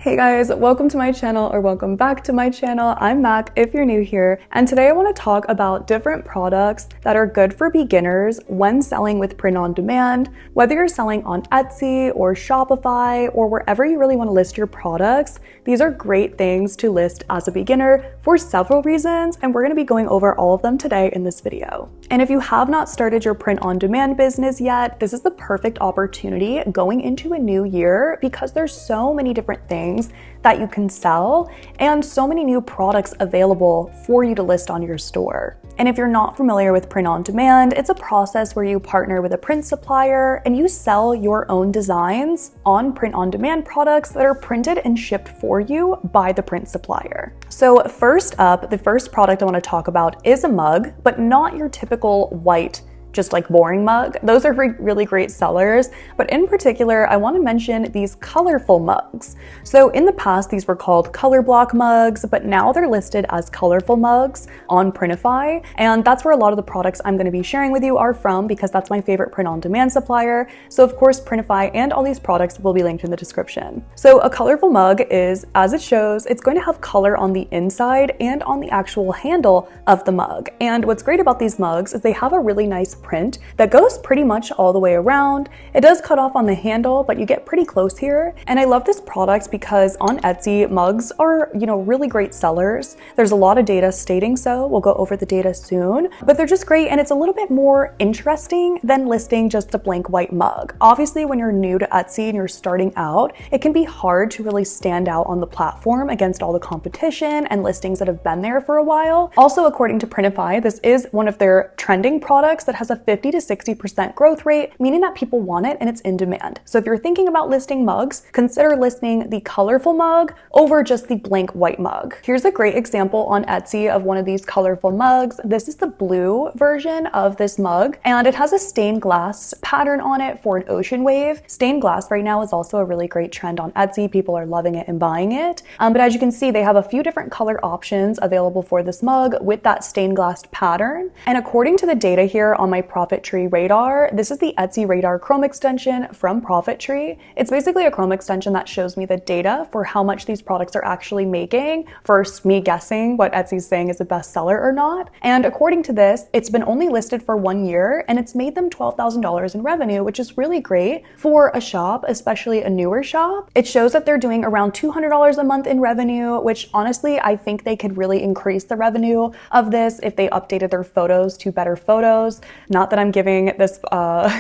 Hey guys, welcome to my channel, or welcome back to my channel. I'm Mac if you're new here, and today I want to talk about different products that are good for beginners when selling with print on demand. Whether you're selling on Etsy or Shopify or wherever you really want to list your products, these are great things to list as a beginner for several reasons, and we're going to be going over all of them today in this video. And if you have not started your print on demand business yet, this is the perfect opportunity going into a new year because there's so many different things that you can sell and so many new products available for you to list on your store. And if you're not familiar with print on demand, it's a process where you partner with a print supplier and you sell your own designs on print on demand products that are printed and shipped for you by the print supplier. So first up, the first product I want to talk about is a mug, but not your typical white just like boring mug. Those are really great sellers, but in particular, I want to mention these colorful mugs. So in the past, these were called color block mugs, but now they're listed as colorful mugs on Printify, and that's where a lot of the products I'm going to be sharing with you are from because that's my favorite print on demand supplier. So of course, Printify and all these products will be linked in the description. So a colorful mug is, as it shows, it's going to have color on the inside and on the actual handle of the mug. And what's great about these mugs is they have a really nice print that goes pretty much all the way around. It does cut off on the handle, but you get pretty close here. And I love this product because on Etsy, mugs are, really great sellers. There's a lot of data stating so. We'll go over the data soon, but they're just great. And it's a little bit more interesting than listing just a blank white mug. Obviously, when you're new to Etsy and you're starting out, it can be hard to really stand out on the platform against all the competition and listings that have been there for a while. Also, according to Printify, this is one of their trending products that has a 50 to 60% growth rate, meaning that people want it and it's in demand. So if you're thinking about listing mugs, consider listing the colorful mug over just the blank white mug. Here's a great example on Etsy of one of these colorful mugs. This is the blue version of this mug, and it has a stained glass pattern on it for an ocean wave. Stained glass right now is also a really great trend on Etsy. People are loving it and buying it. But as you can see, they have a few different color options available for this mug with that stained glass pattern. And according to the data here on my Profit Tree radar, this is the Etsy radar Chrome extension from Profit Tree. It's basically a Chrome extension that shows me the data for how much these products are actually making versus me guessing what Etsy's saying is a bestseller or not. And according to this, it's been only listed for 1 year and it's made them $12,000 in revenue, which is really great for a shop, especially a newer shop. It shows that they're doing around $200 a month in revenue, which honestly, I think they could really increase the revenue of this if they updated their photos to better photos. Not that I'm giving this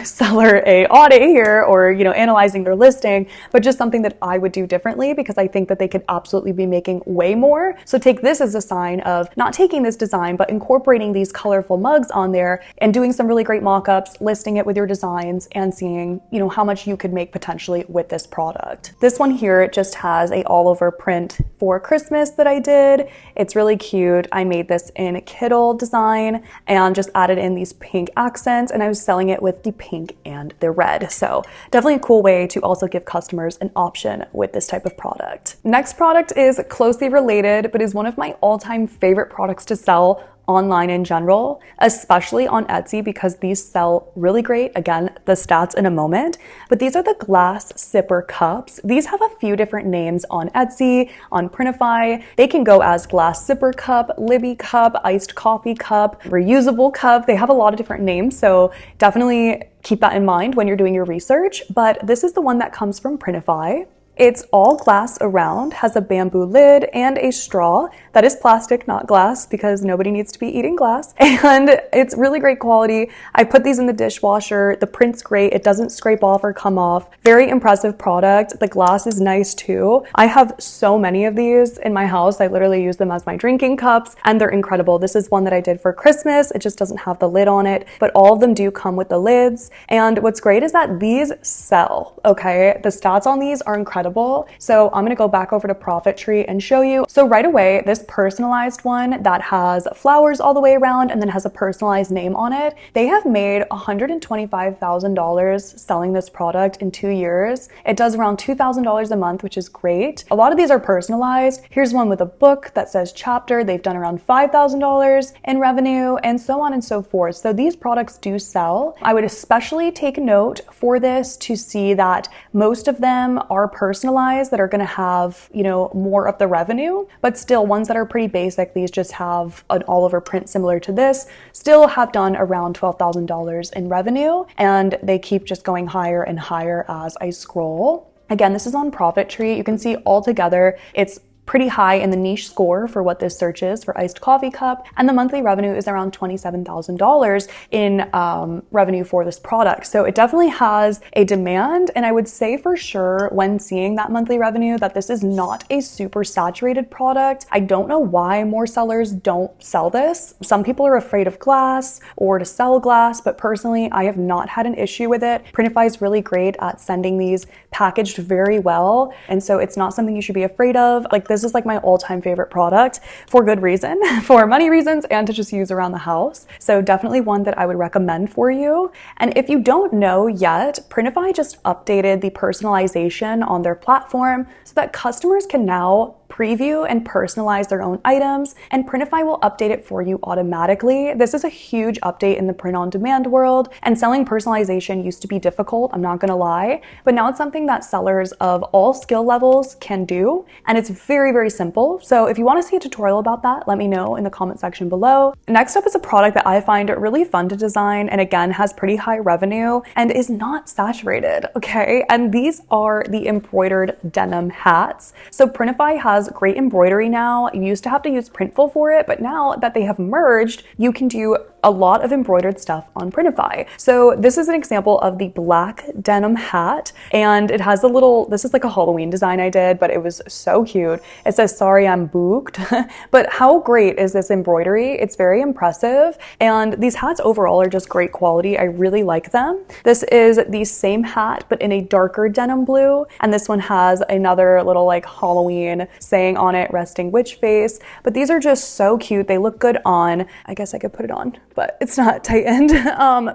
seller a audit here or analyzing their listing, but just something that I would do differently because I think that they could absolutely be making way more. So take this as a sign of not taking this design, but incorporating these colorful mugs on there and doing some really great mock-ups, listing it with your designs and seeing, how much you could make potentially with this product. This one here just has a all over print for Christmas that I did. It's really cute. I made this in Kittle design and just added in these pink accents, and I was selling it with the pink and the red. So definitely a cool way to also give customers an option with this type of product. Next product is closely related, but is one of my all-time favorite products to sell online in general, especially on Etsy because these sell really great. Again, the stats in a moment, but these are the glass sipper cups. These have a few different names on Etsy, on Printify. They can go as glass sipper cup, Libby cup, iced coffee cup, reusable cup. They have a lot of different names, so definitely keep that in mind when you're doing your research. But this is the one that comes from Printify. It's all glass around, has a bamboo lid and a straw that is plastic, not glass, because nobody needs to be eating glass. And it's really great quality. I put these in the dishwasher. The print's great. It doesn't scrape off or come off. Very impressive product. The glass is nice too. I have so many of these in my house. I literally use them as my drinking cups and they're incredible. This is one that I did for Christmas. It just doesn't have the lid on it, but all of them do come with the lids. And what's great is that these sell, okay? The stats on these are incredible. So I'm going to go back over to Profit Tree and show you. So right away, this personalized one that has flowers all the way around and then has a personalized name on it, they have made $125,000 selling this product in 2 years. It does around $2,000 a month, which is great. A lot of these are personalized. Here's one with a book that says chapter. They've done around $5,000 in revenue and so on and so forth. So these products do sell. I would especially take note for this to see that most of them are personalized personalized that are going to have, you know, more of the revenue, but still ones that are pretty basic. These just have an all over print similar to this, still have done around $12,000 in revenue, and they keep just going higher and higher as I scroll. Again, this is on Profit Tree. You can see altogether it's pretty high in the niche score for what this search is for iced coffee cup, and the monthly revenue is around $27,000 in revenue for this product. So it definitely has a demand, and I would say for sure when seeing that monthly revenue that this is not a super saturated product. I don't know why more sellers don't sell this. Some people are afraid of glass or to sell glass, but personally I have not had an issue with it. Printify is really great at sending these packaged very well, and so it's not something you should be afraid of. Like, this is like my all-time favorite product for good reason, for money reasons, and to just use around the house. So definitely one that I would recommend for you. And if you don't know yet, Printify just updated the personalization on their platform so that customers can now preview and personalize their own items, and Printify will update it for you automatically. This is a huge update in the print-on-demand world, and selling personalization used to be difficult, I'm not gonna lie, but now it's something that sellers of all skill levels can do, and it's very, very simple. So if you wanna see a tutorial about that, let me know in the comment section below. Next up is a product that I find really fun to design, and again, has pretty high revenue and is not saturated, okay? And these are the embroidered denim hats. So Printify has great embroidery now. You used to have to use Printful for it, but now that they have merged, you can do a lot of embroidered stuff on Printify. So this is an example of the black denim hat, and it has a little, this is like a Halloween design I did, but it was so cute. It says, "Sorry, I'm booked." But how great is this embroidery? It's very impressive, and these hats overall are just great quality. I really like them. This is the same hat, but in a darker denim blue, and this one has another little like Halloween saying on it, "Resting Witch Face." But these are just so cute. They look good on. I guess I could put it on, but it's not tightened.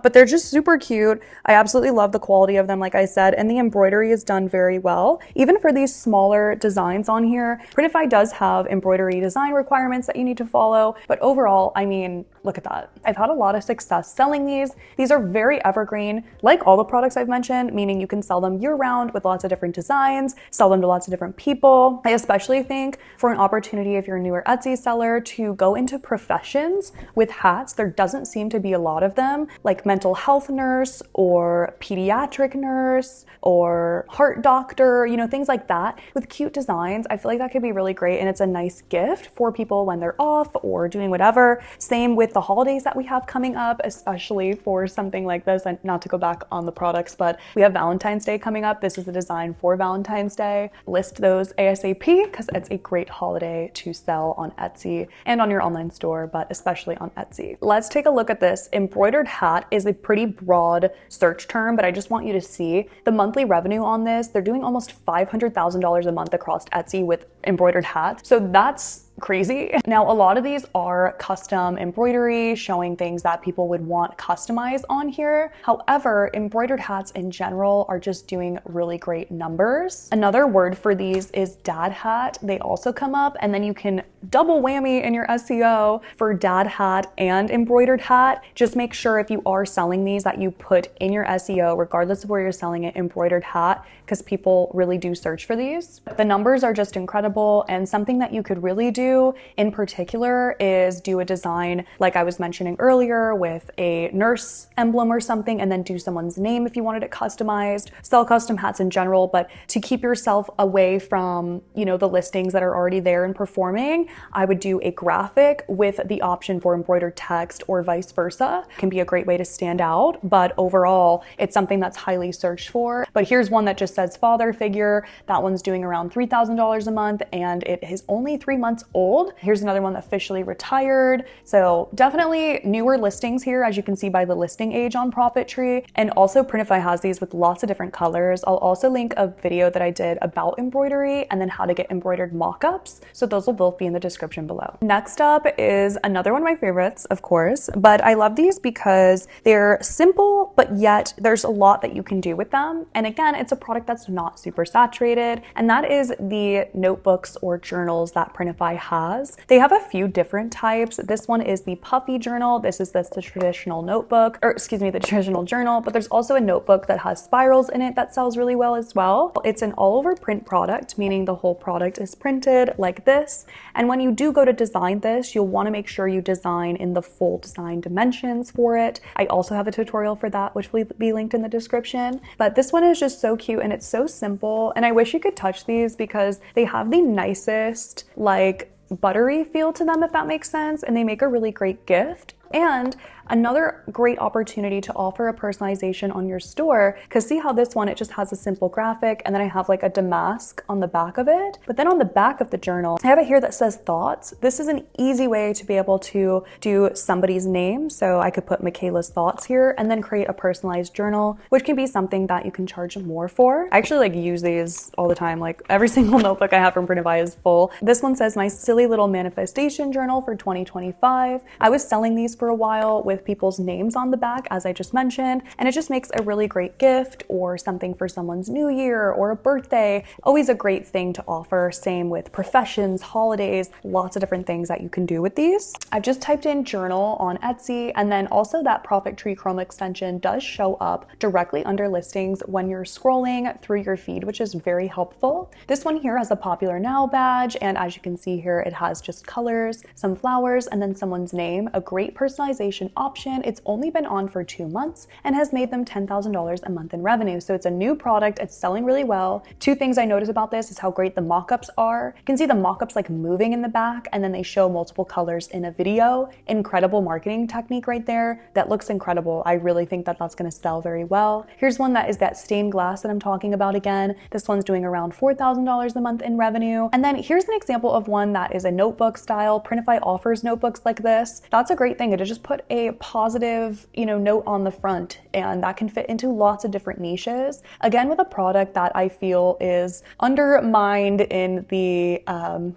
But they're just super cute. I absolutely love the quality of them, like I said, and the embroidery is done very well. Even for these smaller designs on here, Printify does have embroidery design requirements that you need to follow, but overall, I mean, look at that. I've had a lot of success selling these. These are very evergreen, like all the products I've mentioned, meaning you can sell them year-round with lots of different designs, sell them to lots of different people. I especially think for an opportunity if you're a newer Etsy seller to go into professions with hats, there doesn't seem to be a lot of them, like mental health nurse or pediatric nurse or heart doctor, you know, things like that with cute designs. I feel like that could be really great, and it's a nice gift for people when they're off or doing whatever. Same with the holidays that we have coming up, especially for something like this. And not to go back on the products, but we have Valentine's Day coming up. This is the design for Valentine's Day. List those ASAP because it's a great holiday to sell on Etsy and on your online store, but especially on Etsy. Let's take a look at this. Embroidered hat is a pretty broad search term, but I just want you to see the monthly revenue on this. They're doing almost $500,000 a month across Etsy with embroidered hats. So that's crazy. Now, a lot of these are custom embroidery showing things that people would want customized on here. However, embroidered hats in general are just doing really great numbers. Another word for these is dad hat. They also come up, and then you can double whammy in your SEO for dad hat and embroidered hat. Just make sure if you are selling these that you put in your SEO, regardless of where you're selling it, embroidered hat, because people really do search for these. The numbers are just incredible, and something that you could really do in particular is do a design like I was mentioning earlier with a nurse emblem or something, and then do someone's name if you wanted it customized. Sell custom hats in general, but to keep yourself away from, you know, the listings that are already there and performing, I would do a graphic with the option for embroidered text or vice versa. It can be a great way to stand out, but overall it's something that's highly searched for. But here's one that just says father figure. That one's doing around $3,000 a month, and it is only 3 months old. Here's another one that officially retired. So definitely newer listings here, as you can see by the listing age on Profit Tree. And also Printify has these with lots of different colors. I'll also link a video that I did about embroidery and then how to get embroidered mock-ups. So those will both be in the description below. Next up is another one of my favorites, of course, but I love these because they're simple, but yet there's a lot that you can do with them. And again, it's a product that's not super saturated, and that is the notebooks or journals that Printify has. They have a few different types. This one is the puffy journal. This is the traditional notebook, or excuse me, the traditional journal, but there's also a notebook that has spirals in it that sells really well as well. It's an all over print product, meaning the whole product is printed like this. And when you do go to design this, you'll want to make sure you design in the full design dimensions for it. I also have a tutorial for that, which will be linked in the description. But this one is just so cute and it's so simple. And I wish you could touch these because they have the nicest, like, buttery feel to them, if that makes sense. And they make a really great gift. And another great opportunity to offer a personalization on your store, because see how this one, it just has a simple graphic and then I have like a damask on the back of it. But then on the back of the journal, I have it here that says thoughts. This is an easy way to be able to do somebody's name. So I could put Michaela's thoughts here and then create a personalized journal, which can be something that you can charge more for. I actually like use these all the time. Like every single notebook I have from Printify is full. This one says my silly little manifestation journal for 2025. I was selling these for a while with people's names on the back, as I just mentioned, and it just makes a really great gift or something for someone's new year or a birthday. Always a great thing to offer. Same with professions, holidays, lots of different things that you can do with these. I've just typed in journal on Etsy, and then also that Profit Tree Chrome extension does show up directly under listings when you're scrolling through your feed, which is very helpful. This one here has a popular now badge, and as you can see here, it has just colors, some flowers, and then someone's name, a great personalization option. It's only been on for 2 months and has made them $10,000 a month in revenue. So it's a new product. It's selling really well. Two things I notice about this is how great the mockups are. You can see the mockups like moving in the back, and then they show multiple colors in a video. Incredible marketing technique right there. That looks incredible. I really think that that's going to sell very well. Here's one that is that stained glass that I'm talking about again. This one's doing around $4,000 a month in revenue. And then here's an example of one that is a notebook style. Printify offers notebooks like this. That's a great thing to just put a positive, note on the front, and that can fit into lots of different niches. Again, with a product that I feel is undermined in the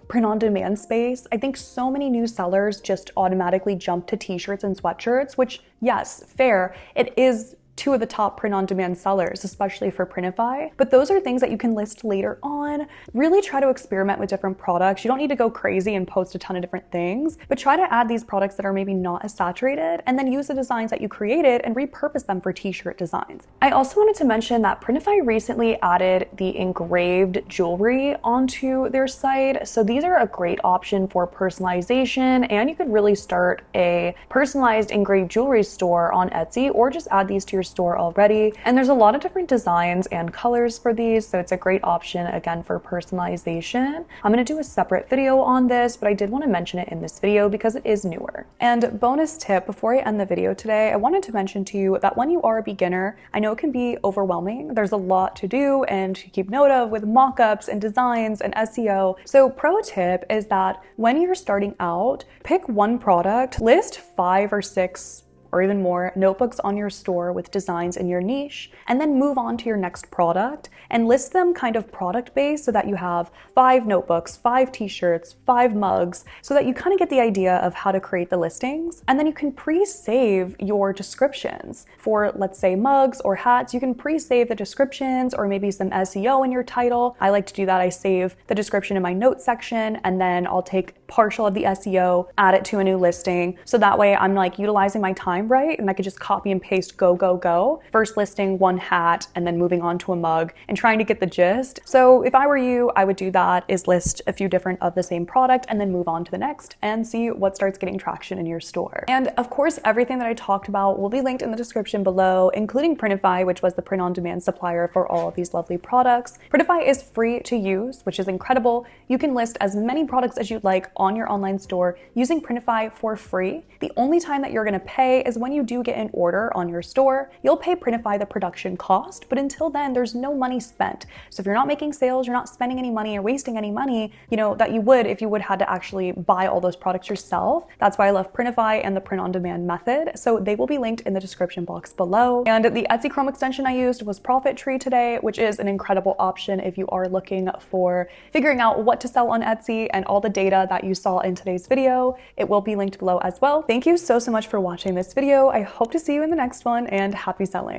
print on demand space. I think so many new sellers just automatically jump to t-shirts and sweatshirts, which yes, fair. It is two of the top print-on-demand sellers, especially for Printify. But those are things that you can list later on. Really try to experiment with different products. You don't need to go crazy and post a ton of different things, but try to add these products that are maybe not as saturated, and then use the designs that you created and repurpose them for t-shirt designs. I also wanted to mention that Printify recently added the engraved jewelry onto their site. So these are a great option for personalization, and you could really start a personalized engraved jewelry store on Etsy, or just add these to your store already. And there's a lot of different designs and colors for these, so it's a great option again for personalization. I'm going to do a separate video on this, but I did want to mention it in this video because it is newer. And bonus tip before I end the video today, I wanted to mention to you that when you are a beginner, I know it can be overwhelming. There's a lot to do and to keep note of with mockups and designs and SEO. So pro tip is that when you're starting out, pick one product, list 5 or 6 or even more notebooks on your store with designs in your niche, and then move on to your next product and list them kind of product based so that you have 5 notebooks, 5 t-shirts, 5 mugs, so that you kind of get the idea of how to create the listings. And then you can pre-save your descriptions for, let's say, mugs or hats. You can pre-save the descriptions or maybe some SEO in your title. I like to do that. I save the description in my notes section, and then I'll take partial of the SEO, add it to a new listing. So that way I'm like utilizing my time right, and I could just copy and paste, go, go, go. First listing one hat and then moving on to a mug and trying to get the gist. So if I were you, I would do that, is list a few different of the same product and then move on to the next and see what starts getting traction in your store. And of course, everything that I talked about will be linked in the description below, including Printify, which was the print-on-demand supplier for all of these lovely products. Printify is free to use, which is incredible. You can list as many products as you'd like on your online store using Printify for free. The only time that you're going to pay is when you do get an order on your store, you'll pay Printify the production cost, but until then, there's no money spent. So if you're not making sales, you're not spending any money or wasting any money, that you would if you would had to actually buy all those products yourself. That's why I love Printify and the print on demand method. So they will be linked in the description box below. And the Etsy Chrome extension I used was Profit Tree today, which is an incredible option if you are looking for figuring out what to sell on Etsy and all the data that you saw in today's video. It will be linked below as well. Thank you so much for watching this video. I hope to see you in the next one, and happy selling.